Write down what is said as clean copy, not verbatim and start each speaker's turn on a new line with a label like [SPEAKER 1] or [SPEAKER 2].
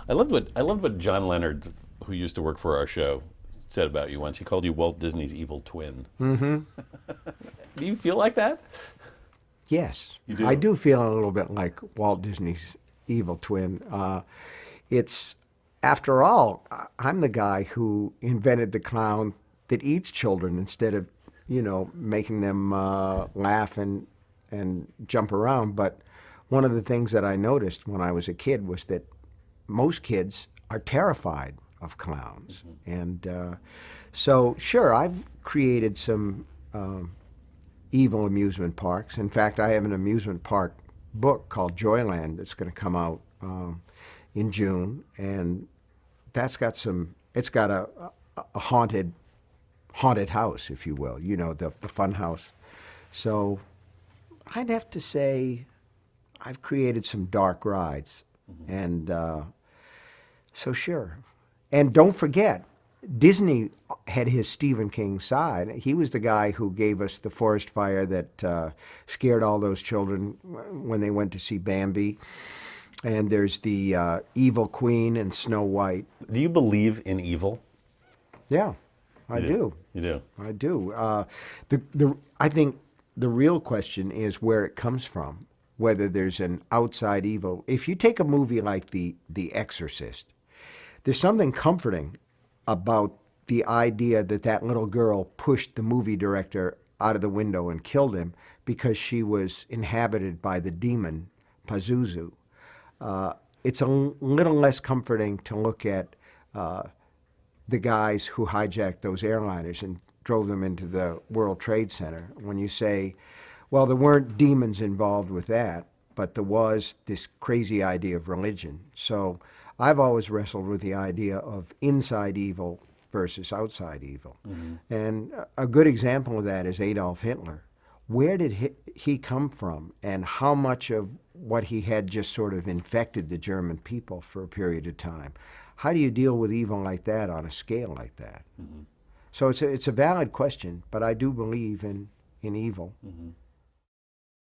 [SPEAKER 1] I loved what John Leonard, who used to work for our show, said about you once. He called you Walt Disney's evil twin.
[SPEAKER 2] Mm-hmm.
[SPEAKER 1] Do you feel like that?
[SPEAKER 2] Yes,
[SPEAKER 1] You
[SPEAKER 2] I
[SPEAKER 1] do.
[SPEAKER 2] do feel a little bit like Walt Disney's evil twin. It's, after all, I'm the guy who invented the clown that eats children instead of, making them laugh and jump around. But one of the things that I noticed when I was a kid was that most kids are terrified of clowns. And so, sure, I've created some evil amusement parks. In fact, I have an amusement park book called Joyland that's going to come out in June, and it's got a haunted house, if you will, the fun house. So I'd have to say I've created some dark rides, and so sure. And don't forget, Disney had his Stephen King side. He was the guy who gave us the forest fire that scared all those children when they went to see Bambi. And there's the Evil Queen and Snow White.
[SPEAKER 1] Do you believe in evil?
[SPEAKER 2] Yeah, I
[SPEAKER 1] You do.
[SPEAKER 2] do.
[SPEAKER 1] You do.
[SPEAKER 2] I do. I think the real question is where it comes from, whether there's an outside evil. If you take a movie like The Exorcist, there's something comforting about the idea that that little girl pushed the movie director out of the window and killed him because she was inhabited by the demon Pazuzu. It's a little less comforting to look at the guys who hijacked those airliners and drove them into the World Trade Center when you say, well, there weren't demons involved with that, but there was this crazy idea of religion. So I've always wrestled with the idea of inside evil versus outside evil. And a good example of that is Adolf Hitler. Where did he come from, and how much of what he had just sort of infected the German people for a period of time? How do you deal with evil like that on a scale like that? So it's a valid question, but I do believe in evil.